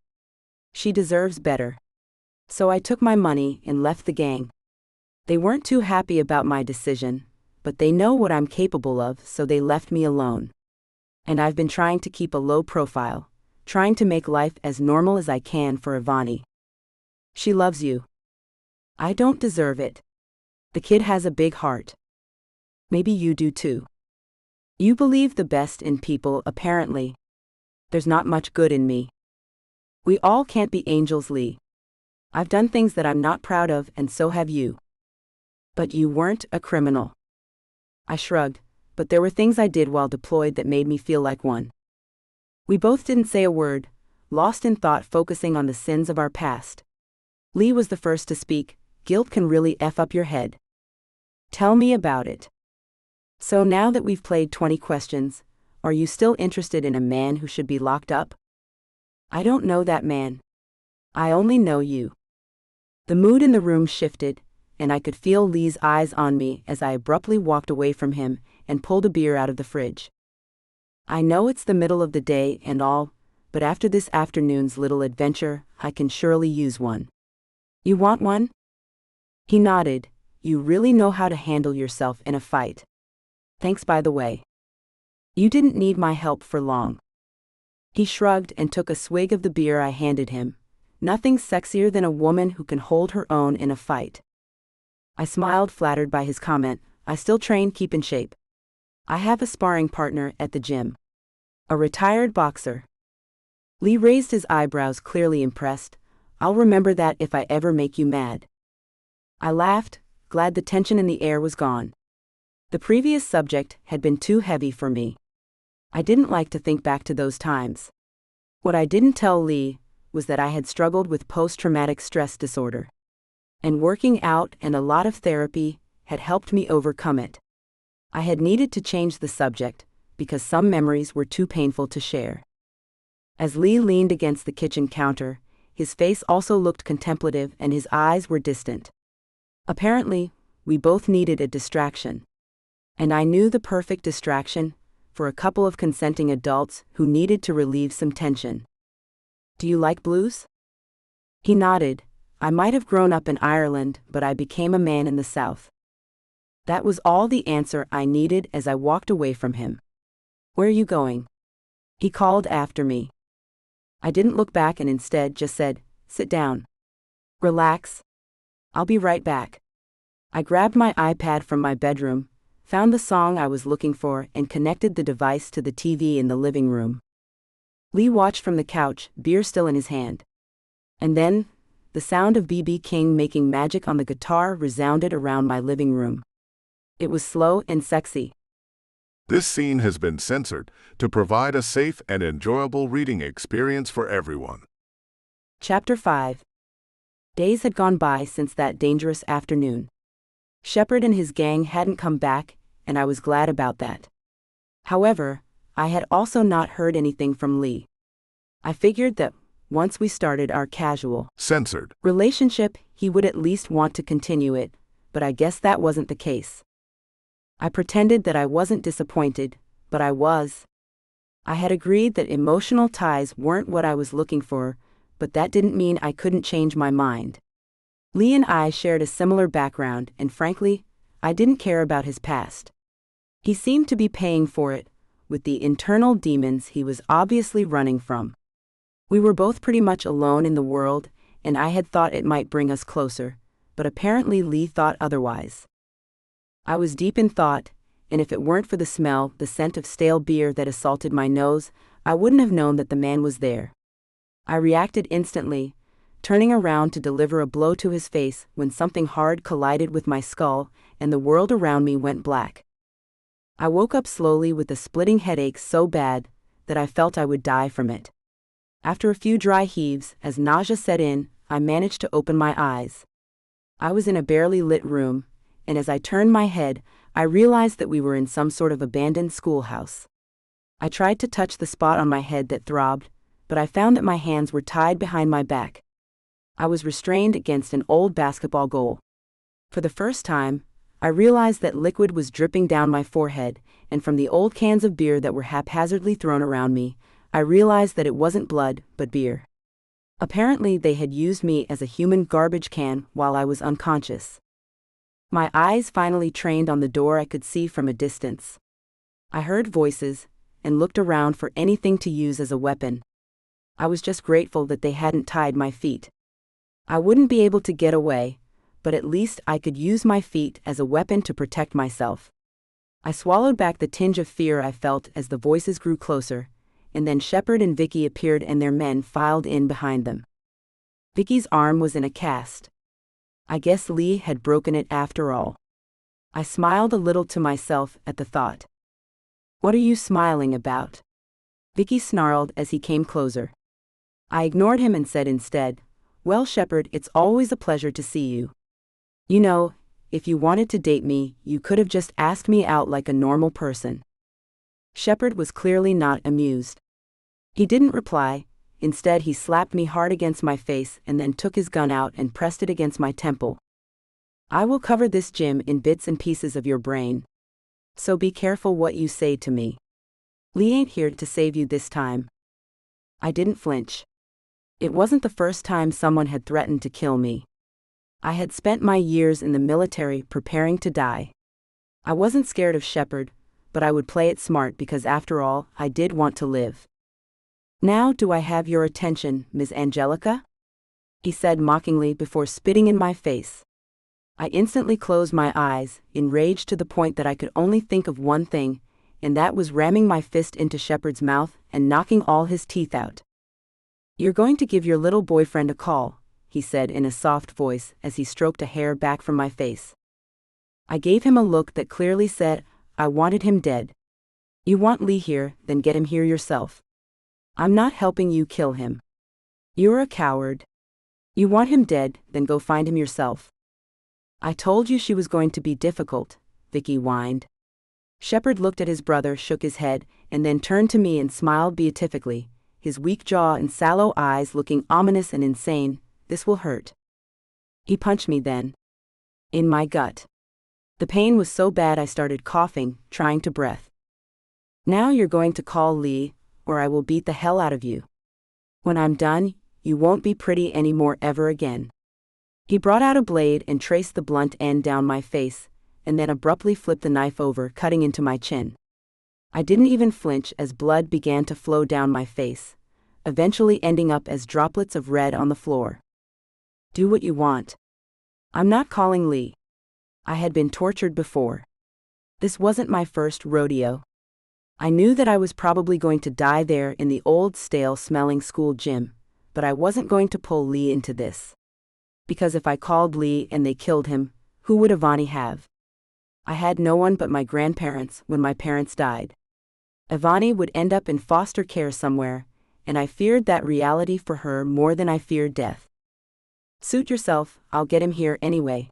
She deserves better. So I took my money and left the gang. They weren't too happy about my decision, but they know what I'm capable of, so they left me alone. And I've been trying to keep a low profile, trying to make life as normal as I can for Ivani. She loves you. I don't deserve it. The kid has a big heart. Maybe you do too. You believe the best in people, apparently. There's not much good in me. We all can't be angels, Lee. I've done things that I'm not proud of, and so have you. But you weren't a criminal. I shrugged, but there were things I did while deployed that made me feel like one. We both didn't say a word, lost in thought, focusing on the sins of our past. Lee was the first to speak. Guilt can really F up your head. Tell me about it. So now that we've played 20 questions, are you still interested in a man who should be locked up? I don't know that man. I only know you. The mood in the room shifted, and I could feel Lee's eyes on me as I abruptly walked away from him and pulled a beer out of the fridge. I know it's the middle of the day and all, but after this afternoon's little adventure, I can surely use one. You want one? He nodded. You really know how to handle yourself in a fight. Thanks, by the way. You didn't need my help for long. He shrugged and took a swig of the beer I handed him. Nothing sexier than a woman who can hold her own in a fight. I smiled, flattered by his comment. I still train, keep in shape. I have a sparring partner at the gym. A retired boxer. Lee raised his eyebrows, clearly impressed. I'll remember that if I ever make you mad. I laughed, glad the tension in the air was gone. The previous subject had been too heavy for me. I didn't like to think back to those times. What I didn't tell Lee was that I had struggled with post-traumatic stress disorder. And working out and a lot of therapy had helped me overcome it. I had needed to change the subject because some memories were too painful to share. As Lee leaned against the kitchen counter, his face also looked contemplative and his eyes were distant. Apparently, we both needed a distraction. And I knew the perfect distraction for a couple of consenting adults who needed to relieve some tension. Do you like blues? He nodded. I might have grown up in Ireland, but I became a man in the South. That was all the answer I needed as I walked away from him. "Where are you going?" he called after me. I didn't look back and instead just said, "Sit down. Relax. I'll be right back." I grabbed my iPad from my bedroom, found the song I was looking for, and connected the device to the TV in the living room. Lee watched from the couch, beer still in his hand. And then, the sound of B.B. King making magic on the guitar resounded around my living room. It was slow and sexy. This scene has been censored to provide a safe and enjoyable reading experience for everyone. Chapter 5. Days had gone by since that dangerous afternoon. Shepard and his gang hadn't come back, and I was glad about that. However, I had also not heard anything from Lee. I figured that once we started our casual Censored relationship, he would at least want to continue it, but I guess that wasn't the case. I pretended that I wasn't disappointed, but I was. I had agreed that emotional ties weren't what I was looking for, but that didn't mean I couldn't change my mind. Lee and I shared a similar background, and frankly, I didn't care about his past. He seemed to be paying for it, with the internal demons he was obviously running from. We were both pretty much alone in the world, and I had thought it might bring us closer, but apparently Lee thought otherwise. I was deep in thought, and if it weren't for the smell, the scent of stale beer that assaulted my nose, I wouldn't have known that the man was there. I reacted instantly, turning around to deliver a blow to his face when something hard collided with my skull, and the world around me went black. I woke up slowly with a splitting headache so bad that I felt I would die from it. After a few dry heaves, as nausea set in, I managed to open my eyes. I was in a barely lit room, and as I turned my head, I realized that we were in some sort of abandoned schoolhouse. I tried to touch the spot on my head that throbbed, but I found that my hands were tied behind my back. I was restrained against an old basketball goal. For the first time, I realized that liquid was dripping down my forehead, and from the old cans of beer that were haphazardly thrown around me, I realized that it wasn't blood, but beer. Apparently they had used me as a human garbage can while I was unconscious. My eyes finally trained on the door I could see from a distance. I heard voices, and looked around for anything to use as a weapon. I was just grateful that they hadn't tied my feet. I wouldn't be able to get away, but at least I could use my feet as a weapon to protect myself. I swallowed back the tinge of fear I felt as the voices grew closer, and then Shepard and Vicky appeared and their men filed in behind them. Vicky's arm was in a cast. I guess Lee had broken it after all. I smiled a little to myself at the thought. "What are you smiling about?" Vicky snarled as he came closer. I ignored him and said instead, "Well, Shepard, it's always a pleasure to see you. You know, if you wanted to date me, you could have just asked me out like a normal person." Shepard was clearly not amused. He didn't reply. Instead, he slapped me hard against my face and then took his gun out and pressed it against my temple. "I will cover this gym in bits and pieces of your brain. So be careful what you say to me. Lee ain't here to save you this time." I didn't flinch. It wasn't the first time someone had threatened to kill me. I had spent my years in the military preparing to die. I wasn't scared of Shepard, but I would play it smart because after all, I did want to live. "Now do I have your attention, Ms. Angelica?" he said mockingly before spitting in my face. I instantly closed my eyes, enraged to the point that I could only think of one thing, and that was ramming my fist into Shepard's mouth and knocking all his teeth out. "You're going to give your little boyfriend a call," he said in a soft voice as he stroked a hair back from my face. I gave him a look that clearly said, I wanted him dead. "You want Lee here, then get him here yourself. I'm not helping you kill him. You're a coward. You want him dead, then go find him yourself." "I told you she was going to be difficult," Vicky whined. Shepard looked at his brother, shook his head, and then turned to me and smiled beatifically, his weak jaw and sallow eyes looking ominous and insane. "This will hurt." He punched me then. In my gut. The pain was so bad I started coughing, trying to breathe. "Now you're going to call Lee, or I will beat the hell out of you. When I'm done, you won't be pretty anymore ever again." He brought out a blade and traced the blunt end down my face, and then abruptly flipped the knife over, cutting into my chin. I didn't even flinch as blood began to flow down my face, eventually ending up as droplets of red on the floor. Do what you want. I'm not calling Lee. I had been tortured before. This wasn't my first rodeo. I knew that I was probably going to die there in the old stale-smelling school gym, but I wasn't going to pull Lee into this. Because if I called Lee and they killed him, who would Ivani have? I had no one but my grandparents when my parents died. Ivani would end up in foster care somewhere, and I feared that reality for her more than I feared death. Suit yourself, I'll get him here anyway.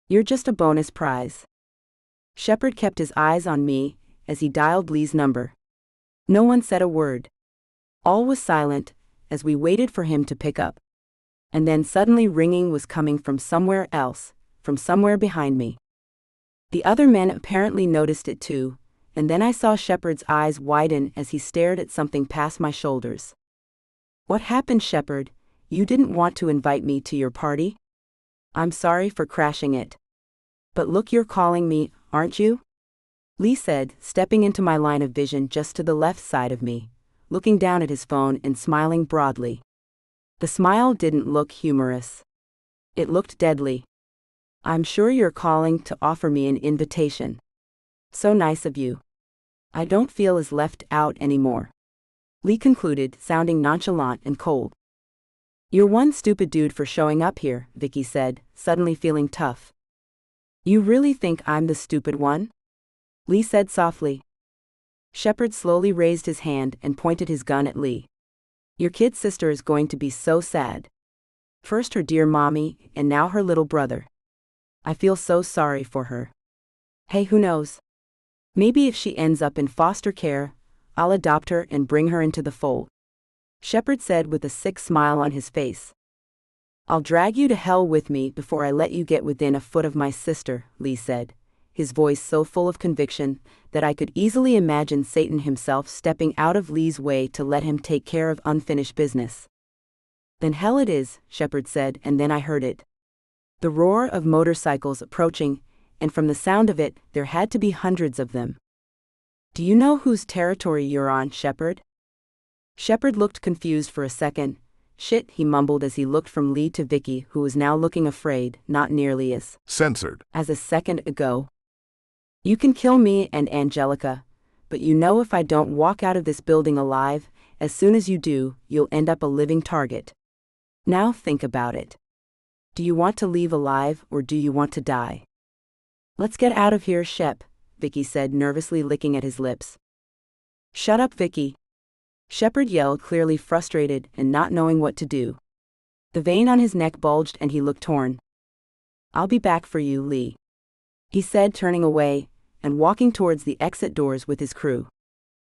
You're just a bonus prize. Shepard kept his eyes on me as he dialed Lee's number. No one said a word. All was silent as we waited for him to pick up. And then suddenly ringing was coming from somewhere else, from somewhere behind me. The other men apparently noticed it too, and then I saw Shepard's eyes widen as he stared at something past my shoulders. What happened, Shepard? You didn't want to invite me to your party? I'm sorry for crashing it. But look, you're calling me, aren't you? Lee said, stepping into my line of vision just to the left side of me, looking down at his phone and smiling broadly. The smile didn't look humorous. It looked deadly. I'm sure you're calling to offer me an invitation. So nice of you. I don't feel as left out anymore. Lee concluded, sounding nonchalant and cold. You're one stupid dude for showing up here, Vicky said, suddenly feeling tough. You really think I'm the stupid one? Lee said softly. Shepard slowly raised his hand and pointed his gun at Lee. Your kid sister is going to be so sad. First her dear mommy, and now her little brother. I feel so sorry for her. Hey, who knows? Maybe if she ends up in foster care, I'll adopt her and bring her into the fold. Shepard said with a sick smile on his face. I'll drag you to hell with me before I let you get within a foot of my sister, Lee said, his voice so full of conviction that I could easily imagine Satan himself stepping out of Lee's way to let him take care of unfinished business. Then hell it is, Shepard said, and then I heard it. The roar of motorcycles approaching, and from the sound of it, there had to be hundreds of them. Do you know whose territory you're on, Shepard? Shepard looked confused for a second. Shit, he mumbled as he looked from Lee to Vicky, who was now looking afraid, not nearly as censored as a second ago. You can kill me and Angelica, but you know if I don't walk out of this building alive, as soon as you do, you'll end up a living target. Now think about it. Do you want to leave alive or do you want to die? Let's get out of here, Shep, Vicky said, nervously licking at his lips. Shut up, Vicky. Shepard yelled, clearly frustrated and not knowing what to do. The vein on his neck bulged and he looked torn. I'll be back for you, Lee, he said, turning away and walking towards the exit doors with his crew.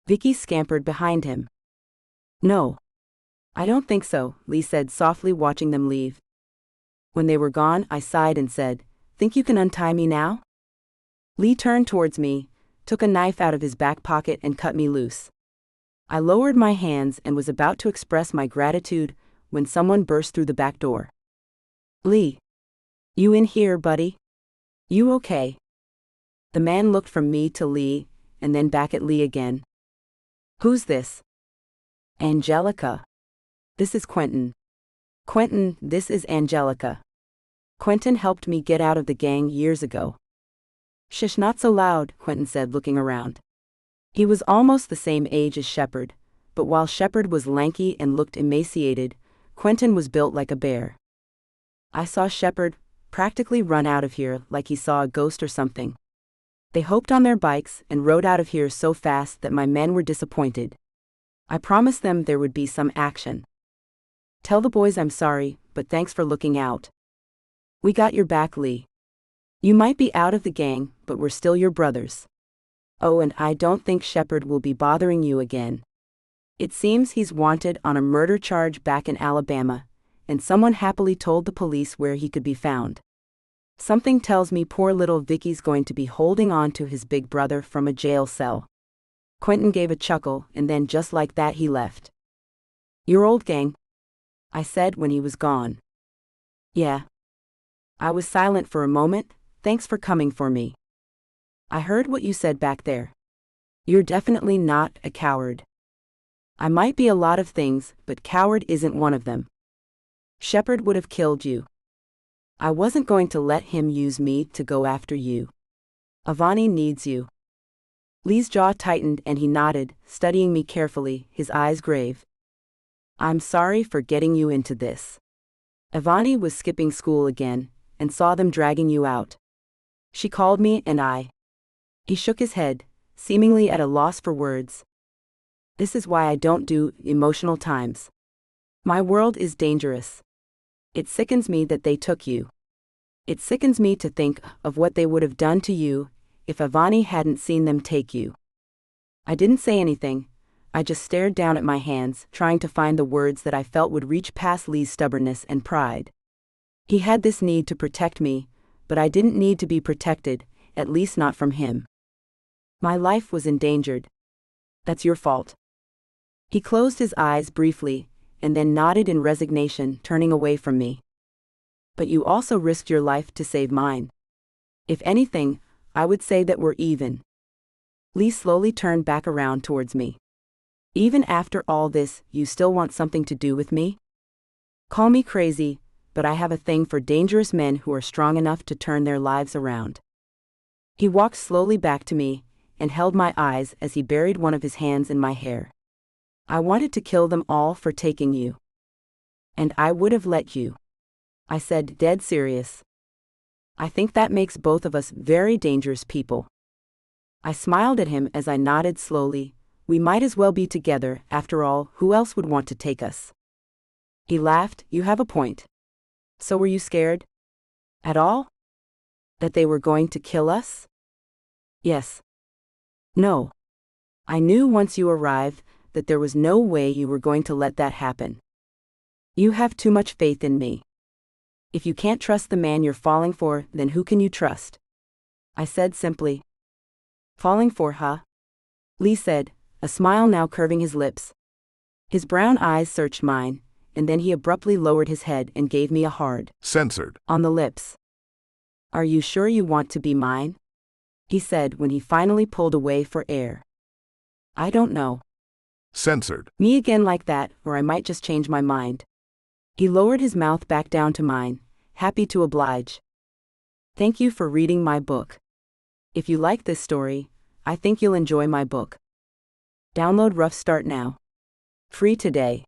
Vicky scampered behind him. No. I don't think so, Lee said softly, watching them leave. When they were gone, I sighed and said, Think you can untie me now? Lee turned towards me, took a knife out of his back pocket and cut me loose. I lowered my hands and was about to express my gratitude when someone burst through the back door. Lee. You in here, buddy? You okay? The man looked from me to Lee, and then back at Lee again. Who's this? Angelica. This is Quentin. Quentin, this is Angelica. Quentin helped me get out of the gang years ago. Shush, not so loud, Quentin said, looking around. He was almost the same age as Shepard, but while Shepard was lanky and looked emaciated, Quentin was built like a bear. I saw Shepard practically run out of here like he saw a ghost or something. They hopped on their bikes and rode out of here so fast that my men were disappointed. I promised them there would be some action. Tell the boys I'm sorry, but thanks for looking out. We got your back, Lee. You might be out of the gang, but we're still your brothers. Oh, and I don't think Shepard will be bothering you again. It seems he's wanted on a murder charge back in Alabama, and someone happily told the police where he could be found. Something tells me poor little Vicky's going to be holding on to his big brother from a jail cell. Quentin gave a chuckle, and then just like that he left. Your old gang? I said when he was gone. Yeah. I was silent for a moment. Thanks for coming for me. I heard what you said back there. You're definitely not a coward. I might be a lot of things, but coward isn't one of them. Shepard would have killed you. I wasn't going to let him use me to go after you. Avani needs you. Lee's jaw tightened and he nodded, studying me carefully, his eyes grave. I'm sorry for getting you into this. Avani was skipping school again, and saw them dragging you out. She called me and I. He shook his head, seemingly at a loss for words. This is why I don't do emotional times. My world is dangerous. It sickens me that they took you. It sickens me to think of what they would have done to you if Avani hadn't seen them take you. I didn't say anything. I just stared down at my hands, trying to find the words that I felt would reach past Lee's stubbornness and pride. He had this need to protect me, but I didn't need to be protected, at least not from him. My life was endangered. That's your fault. He closed his eyes briefly, and then nodded in resignation, turning away from me. But you also risked your life to save mine. If anything, I would say that we're even. Lee slowly turned back around towards me. Even after all this, you still want something to do with me? Call me crazy, but I have a thing for dangerous men who are strong enough to turn their lives around. He walked slowly back to me, and held my eyes as he buried one of his hands in my hair. I wanted to kill them all for taking you. And I would have let you. I said, dead serious. I think that makes both of us very dangerous people. I smiled at him as I nodded slowly. We might as well be together, after all, who else would want to take us? He laughed, you have a point. So were you scared? At all? That they were going to kill us? Yes. No. I knew once you arrived that there was no way you were going to let that happen. You have too much faith in me. If you can't trust the man you're falling for, then who can you trust? I said simply. Falling for, huh? Lee said, a smile now curving his lips. His brown eyes searched mine, and then he abruptly lowered his head and gave me a hard, censored, on the lips. Are you sure you want to be mine? He said when he finally pulled away for air. I don't know. Censored. Me again like that, or I might just change my mind. He lowered his mouth back down to mine, happy to oblige. Thank you for reading my book. If you like this story, I think you'll enjoy my book. Download Rough Start now. Free today.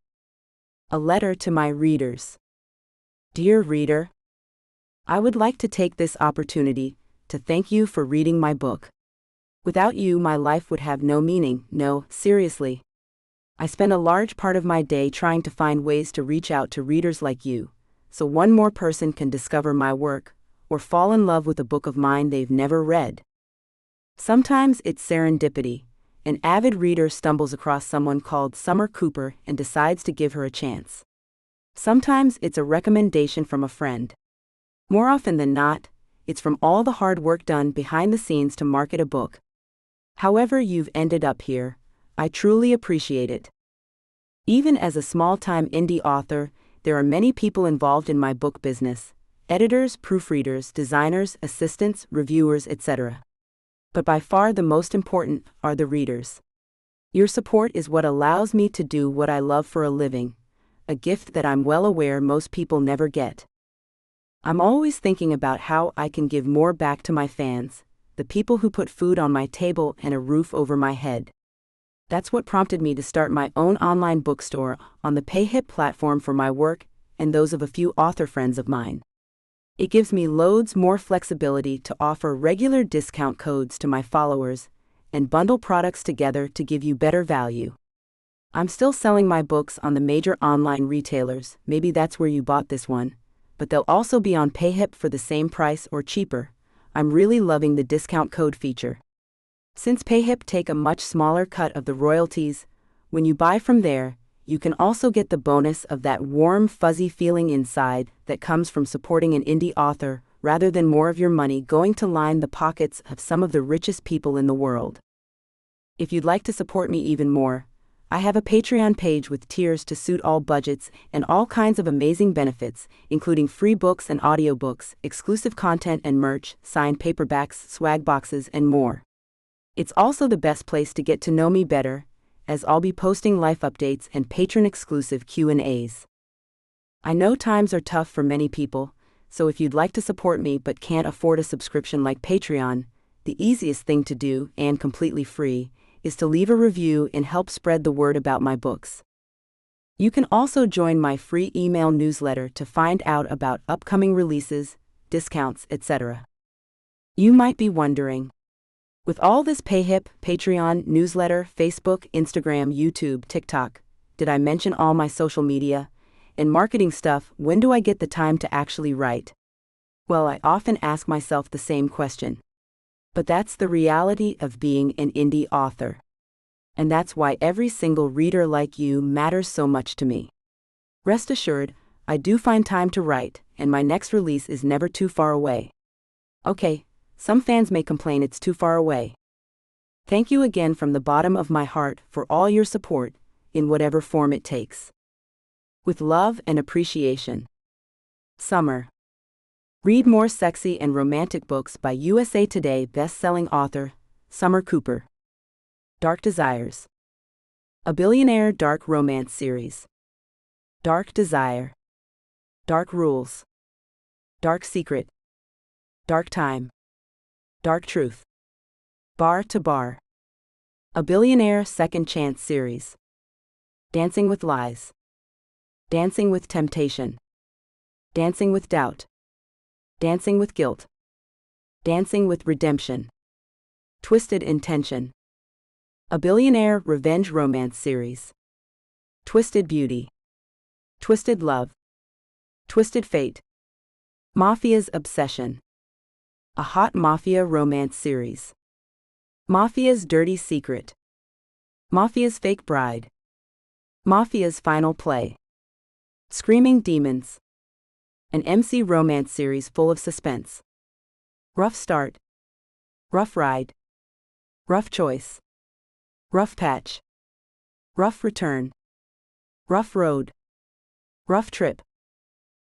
A letter to my readers. Dear reader, I would like to take this opportunity to thank you for reading my book. Without you, my life would have no meaning. No, seriously. I spend a large part of my day trying to find ways to reach out to readers like you, so one more person can discover my work, or fall in love with a book of mine they've never read. Sometimes it's serendipity. An avid reader stumbles across someone called Summer Cooper and decides to give her a chance. Sometimes it's a recommendation from a friend. More often than not, it's from all the hard work done behind the scenes to market a book. However you've ended up here, I truly appreciate it. Even as a small-time indie author, there are many people involved in my book business: editors, proofreaders, designers, assistants, reviewers, etc. But by far the most important are the readers. Your support is what allows me to do what I love for a living, a gift that I'm well aware most people never get. I'm always thinking about how I can give more back to my fans, the people who put food on my table and a roof over my head. That's what prompted me to start my own online bookstore on the PayHip platform for my work and those of a few author friends of mine. It gives me loads more flexibility to offer regular discount codes to my followers and bundle products together to give you better value. I'm still selling my books on the major online retailers, maybe that's where you bought this one, but they'll also be on PayHip for the same price or cheaper. I'm really loving the discount code feature. Since PayHip take a much smaller cut of the royalties, when you buy from there, you can also get the bonus of that warm, fuzzy feeling inside that comes from supporting an indie author, rather than more of your money going to line the pockets of some of the richest people in the world. If you'd like to support me even more, I have a Patreon page with tiers to suit all budgets and all kinds of amazing benefits, including free books and audiobooks, exclusive content and merch, signed paperbacks, swag boxes, and more. It's also the best place to get to know me better, as I'll be posting life updates and patron-exclusive Q&As. I know times are tough for many people, so if you'd like to support me but can't afford a subscription like Patreon, the easiest thing to do, and completely free, is to leave a review and help spread the word about my books. You can also join my free email newsletter to find out about upcoming releases, discounts, etc. You might be wondering, with all this PayHip, Patreon, newsletter, Facebook, Instagram, YouTube, TikTok, did I mention all my social media and marketing stuff? When do I get the time to actually write? Well, I often ask myself the same question. But that's the reality of being an indie author. And that's why every single reader like you matters so much to me. Rest assured, I do find time to write, and my next release is never too far away. Okay, some fans may complain it's too far away. Thank you again from the bottom of my heart for all your support, in whatever form it takes. With love and appreciation. Summer. Read more sexy and romantic books by USA Today Bestselling author, Summer Cooper. Dark Desires. A billionaire dark romance series. Dark Desire. Dark Rules. Dark Secret. Dark Time. Dark Truth. Bar to Bar. A billionaire second chance series. Dancing with Lies. Dancing with Temptation. Dancing with Doubt. Dancing with Guilt. Dancing with Redemption. Twisted Intention. A billionaire revenge romance series. Twisted Beauty. Twisted Love. Twisted Fate. Mafia's Obsession. A hot mafia romance series. Mafia's Dirty Secret. Mafia's Fake Bride. Mafia's Final Play. Screaming Demons. An MC romance series full of suspense. Rough Start. Rough Ride. Rough Choice. Rough Patch. Rough Return. Rough Road. Rough Trip.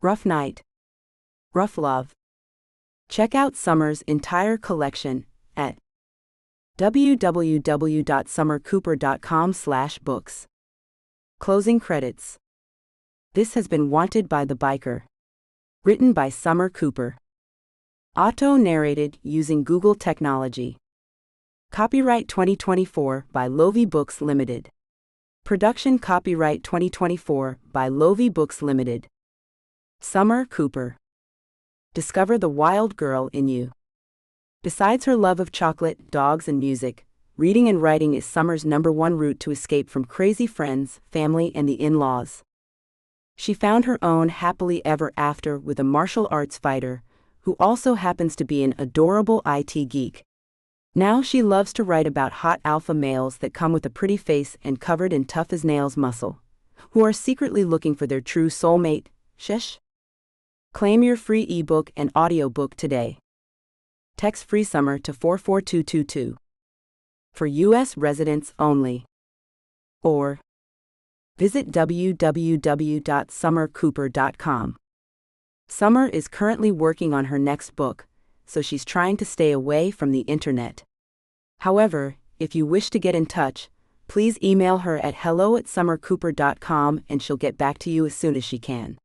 Rough Night. Rough Love. Check out Summer's entire collection at www.summercooper.com/books. Closing credits. This has been Wanted by the Biker. Written by Summer Cooper. Auto-narrated using Google technology. Copyright 2024 by Lovie Books Limited. Production copyright 2024 by Lovie Books Limited. Summer Cooper. Discover the wild girl in you. Besides her love of chocolate, dogs, and music, reading and writing is Summer's #1 route to escape from crazy friends, family, and the in-laws. She found her own happily ever after with a martial arts fighter, who also happens to be an adorable IT geek. Now she loves to write about hot alpha males that come with a pretty face and covered in tough-as-nails muscle, who are secretly looking for their true soulmate. Shish. Claim your free ebook and audiobook today. Text free Summer to 44222. For U.S. residents only. Or visit www.summercooper.com. Summer is currently working on her next book, so she's trying to stay away from the internet. However, if you wish to get in touch, please email her at hello@summercooper.com and she'll get back to you as soon as she can.